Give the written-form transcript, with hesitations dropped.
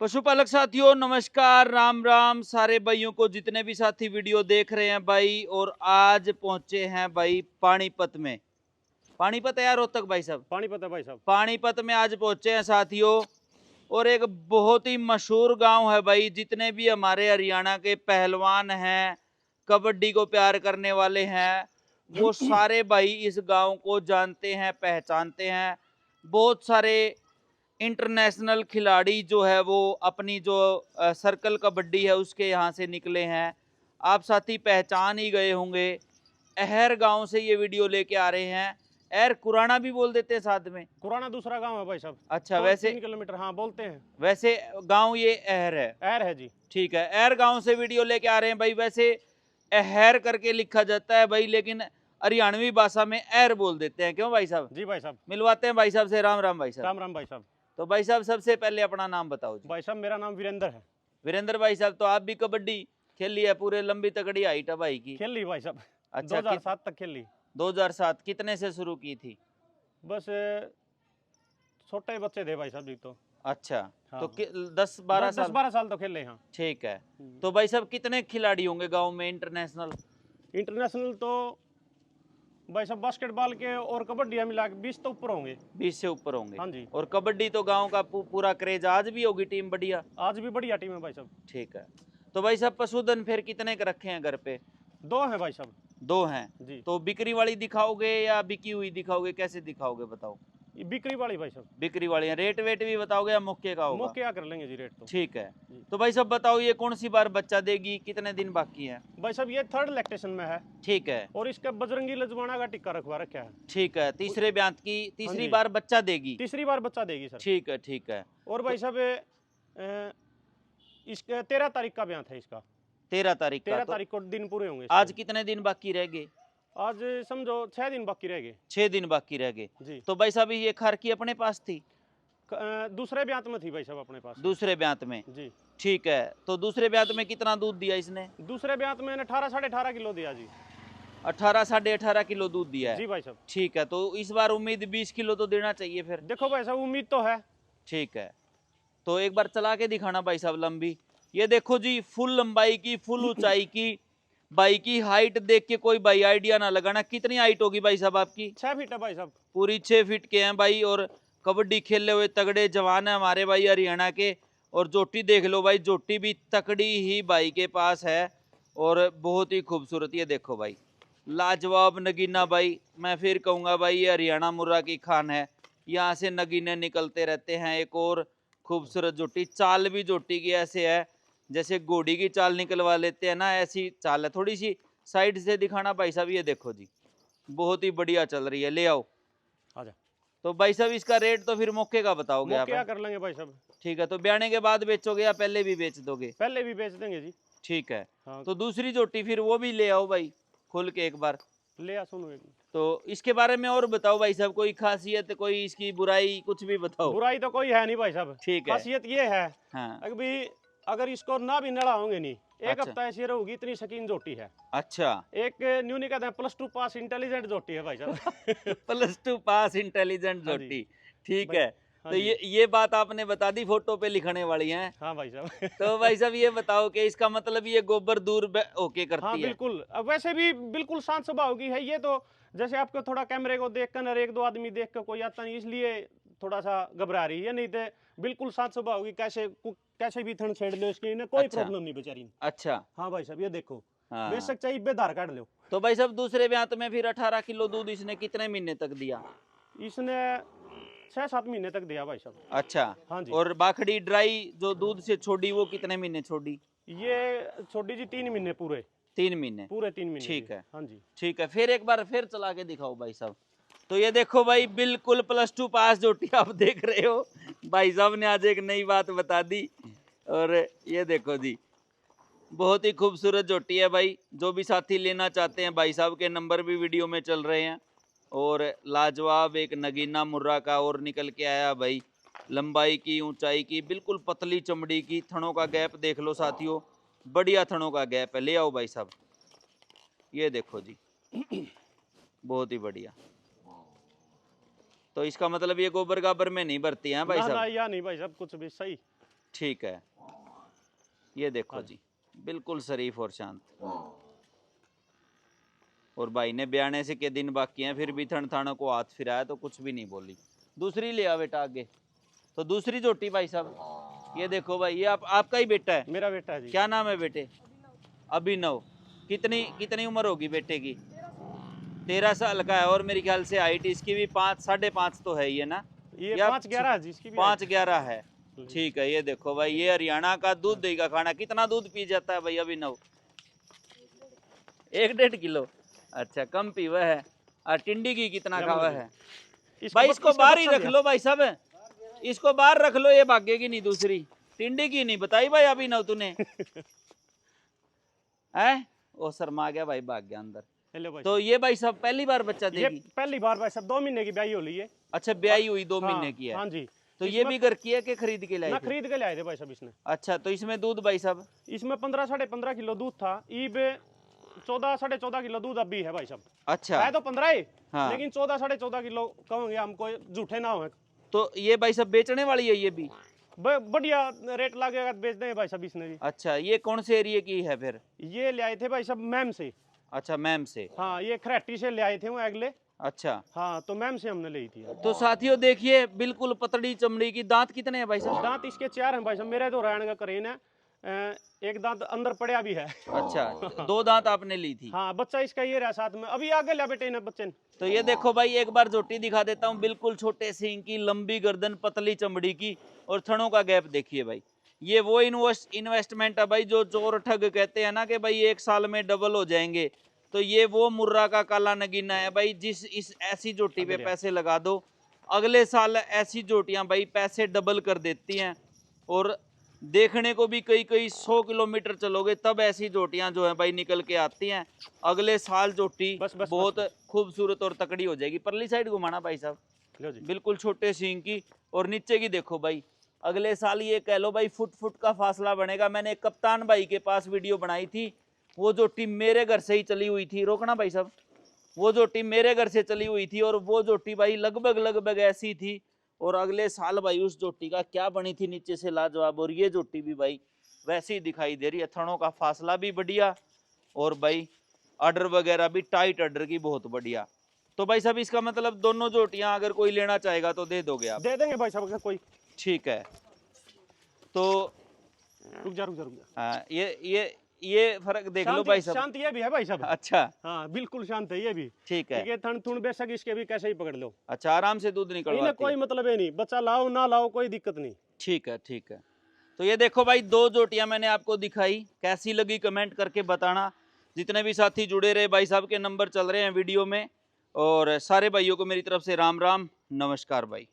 पशुपालक साथियों नमस्कार, राम राम सारे भाइयों को, जितने भी साथी वीडियो देख रहे हैं भाई। और आज पहुंचे हैं भाई पानीपत में। पानीपत है यार, रोहतक भाई साहब? पानीपत है भाई साहब। पानीपत में आज पहुंचे हैं साथियों। और एक बहुत ही मशहूर गांव है भाई। जितने भी हमारे हरियाणा के पहलवान हैं, कबड्डी को प्यार करने वाले हैं, वो सारे भाई इस गांव को जानते हैं, पहचानते हैं। बहुत सारे इंटरनेशनल खिलाड़ी जो है वो अपनी जो सर्कल कबड्डी है उसके यहाँ से निकले हैं। आप साथी पहचान ही गए होंगे। अहर गांव से ये वीडियो लेके आ रहे हैं। अहर कुराना भी बोल देते हैं साथ में। कुराना दूसरा गांव है भाई साहब। अच्छा, वैसे 3 किलोमीटर हाँ बोलते हैं। वैसे गांव ये अहर है? अहर है जी। ठीक है, अहर गांव से वीडियो लेके आ रहे हैं भाई। वैसे अहर करके लिखा जाता है भाई, लेकिन हरियाणवी भाषा में अहर बोल देते हैं। क्यों भाई साहब? जी भाई साहब। मिलवाते हैं भाई साहब से। राम राम भाई साहब। राम राम भाई साहब। तो भाई साहब सबसे पहले अपना नाम बताओ जी। भाई साहब मेरा नाम वीरेंद्र है। वीरेंद्र भाई साहब, तो आप भी कबड्डी खेली है? पूरे लंबी तगड़ी हाइट है भाई की। खेल ली भाई साहब। अच्छा, 2007 तक खेल ली। 2007 कितने से शुरू की थी? बस छोटे बच्चे थे भाई साहब जी तो। अच्छा, हाँ। तो 10-12 साल? 10-12 साल तो खेले। हाँ ठीक है। तो भाई साहब कितने खिलाड़ी होंगे गांव में इंटरनेशनल? इंटरनेशनल तो भाई साहब बास्केटबॉल के और कबड्डी मिला के 20 तो ऊपर होंगे। 20 से ऊपर होंगे। हाँ जी। और कबड्डी तो गांव का पूरा क्रेज। आज भी होगी टीम बढ़िया? आज भी बढ़िया टीम है भाई साहब। ठीक है। तो भाई साहब पशुधन फिर कितने के रखे हैं घर पे? 2 हैं भाई साहब। 2 हैं जी। तो बिक्री वाली दिखाओगे या बिकी हुई दिखाओगे? कैसे दिखाओगे बताओ? ये बिक्री वाली भाई साहब। बिक्री वाली है। रेट वेट भी बताओगे या मौके का होगा? मौके कर लेंगे जी रेट तो। ठीक है। जी। तो भाई साहब बताओ, ये कौन सी बार बच्चा देगी? कितने दिन बाकी है? भाई साहब ये 3rd लैक्टेशन में है। ठीक है। और इसका बजरंगी लजवाना का टिक्का रखवा रखा है। ठीक है, तीसरे ब्यांत की तीसरी जी। बार बच्चा देगी? तीसरी बार बच्चा देगी सर। ठीक है, ठीक है। और भाई साहब इसका 13 तारीख का ब्याह है इसका। 13 तारीख का? 13 तो तारीख को दिन पूरे होंगे आज इसके। कितने दिन बाकी रह गए? आज समझो 6 दिन बाकी रह गए। 6 दिन बाकी रह गए। जी। तो भाई साहब ये खारकी अपने पास थी? दूसरे ब्याह में थी भाई साहब अपने पास। दूसरे ब्यांत में? जी। ठीक है। तो दूसरे ब्यांत में कितना दूध दिया इसने? दूसरे ब्याह में 18 साढ़े 18 किलो दिया जी। 18 साढ़े 18 किलो दूध दिया है? जी भाई साहब। ठीक है, तो इस बार उम्मीद 20 किलो तो देना चाहिए फिर। देखो भाई साहब उम्मीद तो है। ठीक है, तो एक बार चला के दिखाना भाई साहब लंबी। ये देखो जी, फुल लंबाई की, फुल ऊंचाई की। भाई की हाइट देख के कोई भाई आइडिया ना लगाना। कितनी हाइट होगी भाई साहब आपकी? 6 फीट है भाई साहब। पूरी 6 फीट के हैं भाई। और कबड्डी खेलने हुए तगड़े जवान है हमारे भाई हरियाणा के। और जोटी देख लो भाई, जोटी भी तकड़ी ही भाई के पास है। और बहुत ही खूबसूरत। ये देखो भाई, लाजवाब नगीना भाई। मैं फिर कहूँगा भाई ये हरियाणा मुर्रा की खान है। यहाँ से नगीने निकलते रहते हैं। एक और खूबसूरत जोटी। चाल भी जोटी की ऐसे है जैसे घोड़ी की चाल निकलवा लेते हैं ना, ऐसी चाल है। थोड़ी सी साइड से दिखाना भाई साहब। ये देखो जी, बहुत ही बढ़िया चल रही है। ले आओ। आजा। तो भाई साहब इसका रेट तो फिर मौके का बताओगे आप? क्या कर लेंगे भाई साहब। ठीक है। तो ब्याने के बाद बेचोगे या पहले भी बेच दोगे? पहले भी बेच देंगे जी। ठीक है। हाँ। तो दूसरी जोटी फिर वो भी ले आओ भाई, खोल के एक बार। ले आ सुनो एक। तो इसके बारे में और बताओ भाई साहब, कोई खासियत, कोई इसकी बुराई, कुछ भी बताओ। बुराई तो कोई है नहीं भाई साहब। ठीक है। खासियत ये है हाँ। अभी अगर इसको ना भी नड़ाओगे नहीं, एक अच्छा। हफ्ता ऐसी रहोगी, इतनी शकीन जोटी है। अच्छा। एक न्यू नहीं कहते हैं, +2 पास इंटेलिजेंट जोटी है भाई साहब। +2 पास इंटेलिजेंट हाँ जी। जोटी। ठीक भाई- है। हाँ तो जी। ये बात आपने बता दी, फोटो पे लिखने वाली है। हाँ भाई साहब। तो भाई साहब ये बताओ कि इसका मतलब ये गोबर दूर होके हाँ करती है? बिल्कुल। अब वैसे भी बिल्कुल शांत स्वभाव की है ये तो। जैसे आपको थोड़ा कैमरे को देख कर 1-2 आदमी देख कर कोई आता नहीं, इसलिए थोड़ा सा घबरा रही है। नहीं तो बिल्कुल शांत स्वभाव की, कैसे भी थन छेड़ लो इसकी, इन्हें कोई अच्छा। प्रॉब्लम नहीं बेचारी। अच्छा। हाँ भाई साहब ये देखो। हाँ। बेशक चाहिए बेधार काट लो। तो भाई साहब दूसरे ब्यात में फिर 18 किलो दूध इसने कितने महीने तक दिया? इसने 6-7 महीने तक दिया भाई साहब। अच्छा। हाँ जी। और बाखड़ी ड्राई जो दूध से छोड़ी वो कितने महीने छोड़ी? ये छोटी जी 3 महीने पूरे। 3 महीने? पूरे 3 महीने ठीक जी। है। हाँ जी। ठीक है, फिर एक बार फिर चला के दिखाओ भाई साहब। तो ये देखो भाई, बिल्कुल +2 पास जोटी आप देख रहे हो। भाई साहब ने आज एक नई बात बता दी। और ये देखो जी, बहुत ही खूबसूरत जोटी है भाई। जो भी साथी लेना चाहते हैं, भाई साहब के नंबर भी वीडियो में चल रहे हैं। और लाजवाब एक नगीना मुर्रा का और निकल के आया भाई। लंबाई की, ऊंचाई की, बिल्कुल पतली चमड़ी की। थनों का गैप देख लो साथियों, बढ़िया थनों का गैप है। ले आओ भाई साहब। ये देखो जी, बहुत ही बढ़िया। तो इसका मतलब ये गोबर गाबर में नहीं भरती है भाई ना साहब? या नहीं भाई साहब, कुछ भी सही। ठीक है, ये देखो जी, बिल्कुल शरीफ और शांत। और भाई ने ब्याने से के दिन बाकी हैं, फिर भी थन थानों को हाथ फिराया तो कुछ भी नहीं बोली। दूसरी ले आ बेटा आगे। तो दूसरी झोटी भाई साहब, ये देखो भाई, ये आपका ही बेटा है? मेरा बेटा है जी। क्या नाम है बेटे? अभिनव। कितनी कितनी उम्र होगी बेटे की? 13 साल का है। और मेरे ख्याल से हाइट इसकी भी 5 साढ़े 5 तो है ही है ना? ये 5-11 है जी इसकी भी। 5-11 है, ठीक है। ये देखो भाई, ये हरियाणा का दूध दही का खाना। कितना दूध पी जाता है भाई अभिनव? 1-1.5 किलो। अच्छा, कम पीवा है। और टिंडी की कितना खावा है भाई? इसको बाहर ही रख लो भाई साहब, इसको बाहर रख लो, ये भागेगी नहीं। दूसरी टिंडी की नहीं बताई भाई अभिनव तूने? है वो शर्मा गया भाई, भाग गया अंदर। तो ये भाई साहब पहली बार बच्चा देगी? पहली बार भाई साहब, 2 महीने की ब्याई हो रही है। अच्छा, ब्याई हुई 2 महीने की है? हाँ जी। तो ये भी घर की है कि खरीद के लाए? खरीद के लाए थे भाई साहब इसने। अच्छा, तो इसमें दूध भाई साहब? इसमें 15 साढ़े 15 किलो दूध था। ईब 14 साढ़े 14 किलो दूध अभी है भाई साहब। अच्छा, है तो 15 ही, हाँ। लेकिन 14 साढ़े 14 किलो कहोगे हमको, झूठे ना हो। तो ये भाई साहब बेचने वाली है ये भी? बढ़िया रेट लगेगा तो बेच देंगे भाई साहब इसने भी। अच्छा, ये कौन से एरिया की है फिर? ये ले आए थे भाई साहब मैम से। अच्छा, मैम से। हाँ, ये खराटी से ले आए थे वो अगले। अच्छा, हाँ, तो मैम से हमने ली थी। तो साथियों देखिए, बिल्कुल पतड़ी चमड़ी की। दांत कितने हैं भाई साहब? दांत इसके 4 हैं भाई साहब। मेरे तो रायन का करीन है, एक दांत अंदर पड़ा भी है। अच्छा, 2 दांत आपने ली थी? हाँ, बच्चा इसका ये रहा साथ में, अभी आगे ला बेटे ने बच्चे ने। तो ये देखो भाई, एक बार झोटी दिखा देता हूँ। बिल्कुल छोटे सींग की, लंबी गर्दन, पतली चमड़ी की, और थनों का गैप देखिए भाई। ये वो इन्वेस्टमेंट है भाई जो चोर ठग कहते हैं ना कि भाई 1 साल में डबल हो जाएंगे। तो ये वो मुर्रा का काला नगीना है भाई। इस ऐसी झोटी पे पैसे लगा दो, अगले साल ऐसी झोटियां भाई पैसे डबल कर देती हैं। और देखने को भी कई 100 किलोमीटर चलोगे तब ऐसी झोटियां जो है भाई निकल के आती हैं। अगले साल झोटी बहुत खूबसूरत और तकड़ी हो जाएगी। परली साइड घुमाना भाई साहब, बिल्कुल छोटे सींग की। और नीचे की देखो भाई, अगले साल ये कह लो भाई फुट का फासला बनेगा। मैंने एक कप्तान भाई के पास वीडियो बनाई थी, वो झोटी मेरे घर से ही चली हुई थी। रोकना भाई साहब, वो झोटी मेरे घर से चली हुई थी, और वो झोटी भाई लगभग ऐसी थी। और अगले साल भाई उस झोटी का क्या बनी थी नीचे से लाजवाब। और ये झोटी भी भाई वैसे ही दिखाई दे रही है। थनों का फासला भी बढ़िया, और भाई ऑर्डर वगैरह भी टाइट ऑर्डर की, बहुत बढ़िया। तो भाई साहब इसका मतलब दोनों झोटियां अगर कोई लेना चाहेगा तो दे दोगे आप? दे देंगे भाई साहब अगर कोई। ठीक है। तो रुक जा। हाँ, ये फर्क देख लो भाई साहब। शांत ये भी है भाई साहब। अच्छा, हाँ, बिल्कुल शांत है ये भी। ठीक है। थन थुन बेशक इसके भी कैसे ही पकड़ लो। अच्छा, आराम से दूध निकलवाती है? कोई मतलब है नहीं, बच्चा लाओ ना लाओ कोई दिक्कत नहीं। ठीक है, ठीक है। तो ये देखो भाई, 2 झोटियां मैंने आपको दिखाई। कैसी लगी कमेंट करके बताना। जितने भी साथी जुड़े रहे, भाई साहब के नंबर चल रहे हैं वीडियो में। और सारे भाइयों को मेरी तरफ से राम राम, नमस्कार भाई।